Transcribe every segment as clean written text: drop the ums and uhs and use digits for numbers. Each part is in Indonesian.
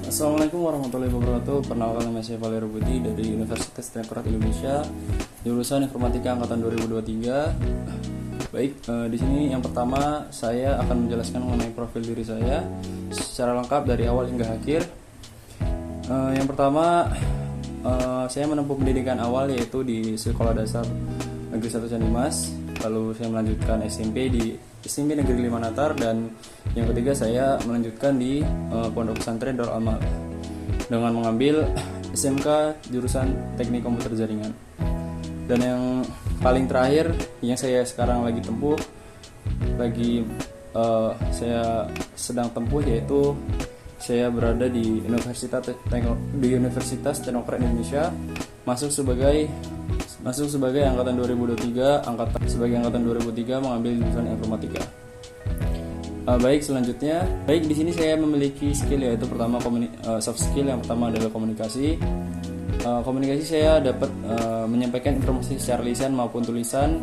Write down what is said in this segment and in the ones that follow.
Assalamualaikum warahmatullahi wabarakatuh. Perkenalkan, nama saya Valerio Budi dari Universitas Teknik Indonesia, jurusan Informatika angkatan 2023. Baik, di sini yang pertama saya akan menjelaskan mengenai profil diri saya secara lengkap dari awal hingga akhir. Yang pertama, saya menempuh pendidikan awal yaitu di Sekolah Dasar Negeri 1 Canimas. Lalu saya melanjutkan SMP di SMP Negeri 5 Natar, dan yang ketiga saya melanjutkan di Pondok Pesantren Darul Amal dengan mengambil SMK jurusan Teknik Komputer Jaringan. Dan yang paling terakhir yang saya sekarang lagi tempuh, saya sedang tempuh, yaitu saya berada di Universitas Teknokrat Indonesia, masuk sebagai angkatan 2023, sebagai angkatan 2003 mengambil jurusan informatika. Baik, selanjutnya, di sini saya memiliki skill, yaitu pertama soft skill. Yang pertama adalah komunikasi. Komunikasi saya dapat menyampaikan informasi secara lisan maupun tulisan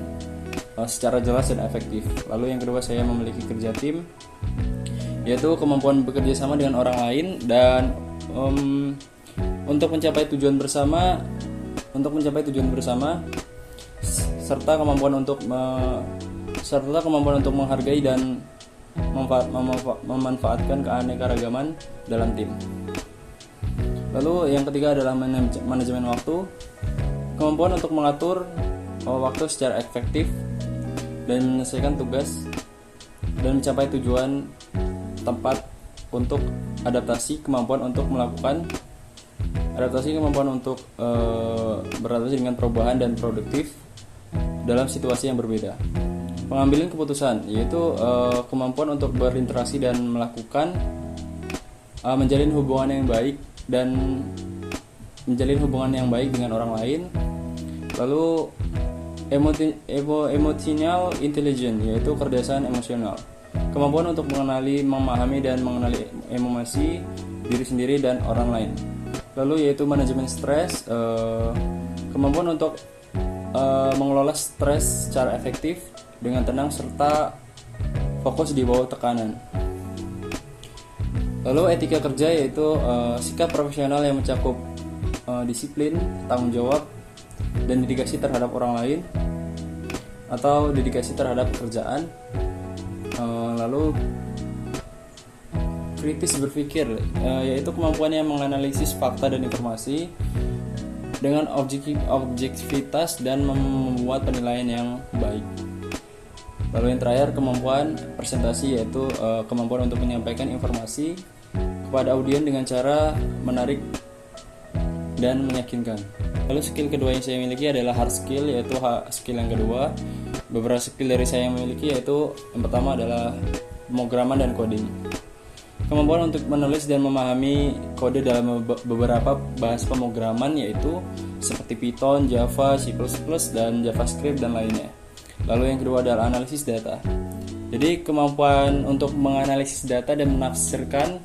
secara jelas dan efektif. Lalu yang kedua, saya memiliki kerja tim, yaitu kemampuan bekerja sama dengan orang lain dan untuk mencapai tujuan bersama serta kemampuan untuk menghargai dan memanfaatkan keanekaragaman dalam tim. Lalu yang ketiga adalah manajemen waktu, kemampuan untuk mengatur waktu secara efektif dan menyelesaikan tugas dan mencapai tujuan tepat untuk kemampuan untuk beradaptasi dengan perubahan dan produktif dalam situasi yang berbeda. Pengambilan keputusan, yaitu kemampuan untuk berinteraksi dan menjalin hubungan yang baik dengan orang lain. Lalu emotional intelligence, yaitu kecerdasan emosional, kemampuan untuk memahami dan mengenali emosi diri sendiri dan orang lain. Lalu yaitu manajemen stres, kemampuan untuk mengelola stres secara efektif dengan tenang serta fokus di bawah tekanan. Lalu etika kerja, yaitu sikap profesional yang mencakup disiplin, tanggung jawab, dan dedikasi terhadap orang lain atau dedikasi terhadap pekerjaan. Lalu kritis berpikir, yaitu kemampuan yang menganalisis fakta dan informasi dengan objektivitas dan membuat penilaian yang baik. Lalu yang terakhir, kemampuan presentasi, yaitu kemampuan untuk menyampaikan informasi kepada audiens dengan cara menarik dan meyakinkan. Lalu skill kedua yang saya miliki adalah hard skill, yaitu skill yang kedua. Beberapa skill dari saya yang memiliki, yaitu yang pertama adalah pemrograman dan coding. Kemampuan untuk menulis dan memahami kode dalam beberapa bahasa pemrograman, yaitu seperti Python, Java, C++, dan JavaScript dan lainnya. Lalu yang kedua adalah analisis data. Jadi kemampuan untuk menganalisis data dan menafsirkan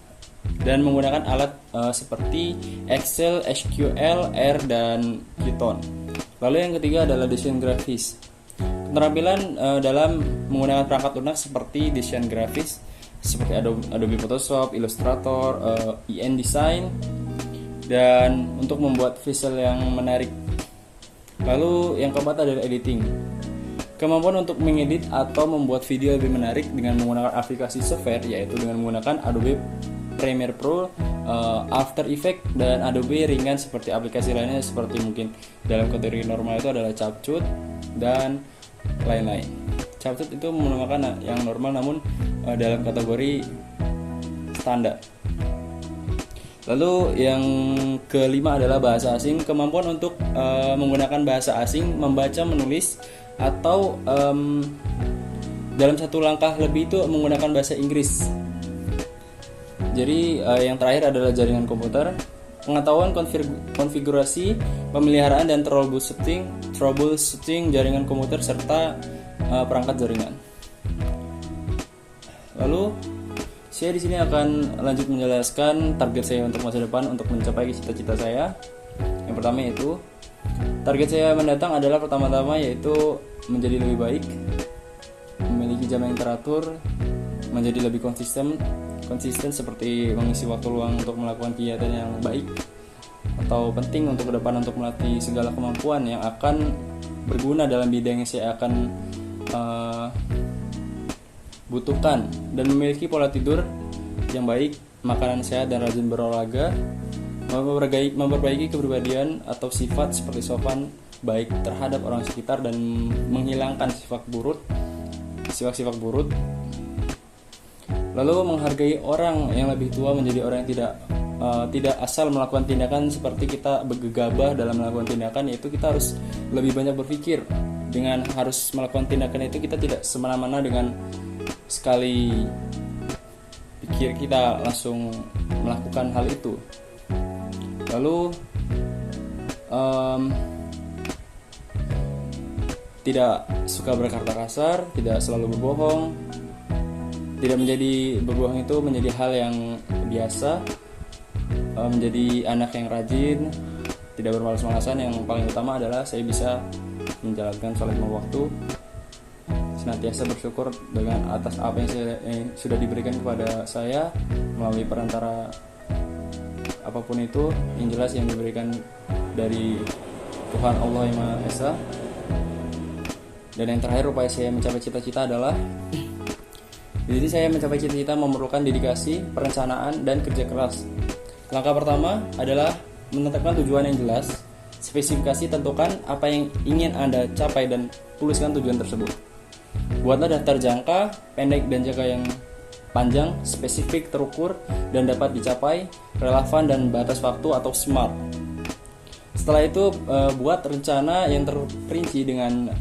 dan menggunakan alat seperti Excel, SQL, R, dan Python. Lalu yang ketiga adalah desain grafis. Keterampilan dalam menggunakan perangkat lunak seperti desain grafis seperti Adobe Photoshop, Illustrator, InDesign, dan untuk membuat visual yang menarik. Lalu yang keempat adalah editing. Kemampuan untuk mengedit atau membuat video lebih menarik dengan menggunakan aplikasi software, yaitu dengan menggunakan Adobe Premiere Pro, After Effects, dan Adobe ringan seperti aplikasi lainnya seperti mungkin dalam kategori normal itu adalah CapCut dan lain-lain. CapCut itu merupakan yang normal, namun dalam kategori standar. Lalu yang kelima adalah bahasa asing. Kemampuan untuk menggunakan bahasa asing, membaca, menulis, atau dalam satu langkah lebih itu menggunakan bahasa Inggris. Jadi yang terakhir adalah jaringan komputer. Pengetahuan konfigurasi, pemeliharaan, dan troubleshooting jaringan komputer serta perangkat jaringan. Lalu saya di sini akan lanjut menjelaskan target saya untuk masa depan untuk mencapai cita-cita saya. Yang pertama yaitu target saya mendatang adalah pertama-tama yaitu menjadi lebih baik, memiliki jam yang teratur, menjadi lebih konsisten konsisten seperti mengisi waktu luang untuk melakukan kegiatan yang baik atau penting untuk ke depan untuk melatih segala kemampuan yang akan berguna dalam bidang yang saya akan butuhkan, dan memiliki pola tidur yang baik, makanan sehat dan rajin berolahraga, memperbaiki kepribadian atau sifat seperti sopan baik terhadap orang sekitar dan menghilangkan sifat-sifat buruk. Lalu menghargai orang yang lebih tua, menjadi orang yang tidak asal melakukan tindakan seperti kita bergegabah dalam melakukan tindakan, yaitu kita harus lebih banyak berpikir. Dengan harus melakukan tindakan itu kita tidak semena-mena dengan sekali pikir kita langsung melakukan hal itu. Lalu tidak suka berkata kasar, tidak selalu berbohong. Tidak menjadi berbohong itu menjadi hal yang biasa. Menjadi anak yang rajin, tidak bermalas-malasan. Yang paling utama adalah saya bisa menjalankan sholat lima waktu, senantiasa bersyukur dengan atas apa yang sudah diberikan kepada saya melalui perantara apapun itu, yang jelas yang diberikan dari Tuhan Allah Yang Maha Esa. Dan yang terakhir, upaya saya mencapai cita-cita adalah, jadi saya mencapai cita-cita memerlukan dedikasi, perencanaan, dan kerja keras. Langkah pertama adalah menetapkan tujuan yang jelas. Spesifikasi, tentukan apa yang ingin Anda capai dan tuliskan tujuan tersebut. Buatlah daftar jangka pendek dan jangka yang panjang, spesifik, terukur, dan dapat dicapai, relevan, dan batas waktu atau SMART. Setelah itu, buat rencana yang terperinci dengan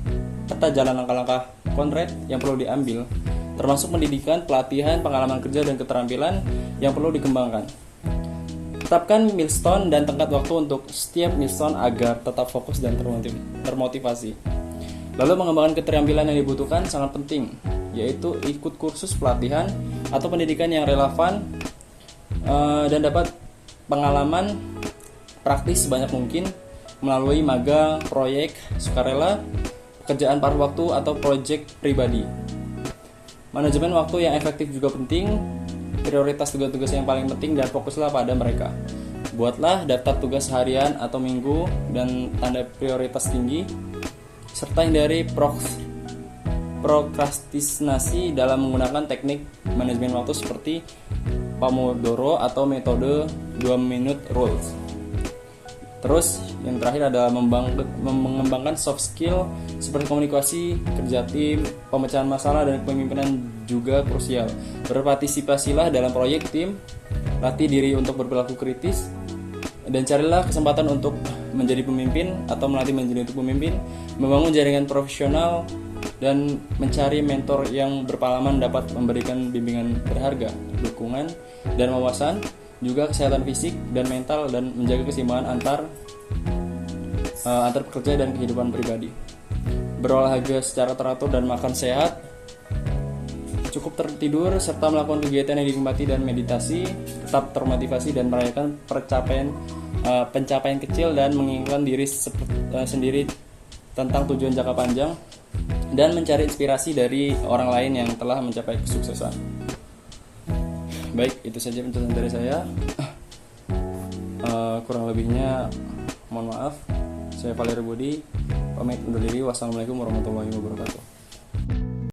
peta jalan langkah-langkah konkret yang perlu diambil, termasuk pendidikan, pelatihan, pengalaman kerja, dan keterampilan yang perlu dikembangkan. Tetapkan milestone dan tenggat waktu untuk setiap milestone agar tetap fokus dan termotivasi. Lalu mengembangkan keterampilan yang dibutuhkan sangat penting, yaitu ikut kursus pelatihan atau pendidikan yang relevan dan dapat pengalaman praktis sebanyak mungkin melalui magang, proyek, sukarela, pekerjaan paruh waktu, atau proyek pribadi. Manajemen waktu yang efektif juga penting. Prioritas tugas-tugas yang paling penting dan fokuslah pada mereka. Buatlah daftar tugas harian atau minggu dan tanda prioritas tinggi, serta hindari prokrastinasi dalam menggunakan teknik manajemen waktu seperti Pomodoro atau metode 2 minute rules. Terus yang terakhir adalah mengembangkan soft skill seperti komunikasi, kerja tim, pemecahan masalah, dan kepemimpinan juga krusial. Berpartisipasilah dalam proyek tim, latih diri untuk berperilaku kritis, dan carilah kesempatan untuk menjadi pemimpin atau melatih menjadi untuk pemimpin, membangun jaringan profesional, dan mencari mentor yang berpengalaman dapat memberikan bimbingan berharga, dukungan, dan wawasan, juga kesehatan fisik dan mental, dan menjaga keseimbangan antar pekerja dan kehidupan pribadi. Berolahraga secara teratur dan makan sehat, cukup tertidur, serta melakukan kegiatan yang dinikmati dan meditasi, tetap termotivasi dan merayakan pencapaian kecil, dan mengingatkan diri sendiri tentang tujuan jangka panjang, dan mencari inspirasi dari orang lain yang telah mencapai kesuksesan. Baik, itu saja penjelasan dari saya. Kurang lebihnya mohon maaf. Saya Valeri Budi, pamit undur diri. Wassalamualaikum warahmatullahi wabarakatuh.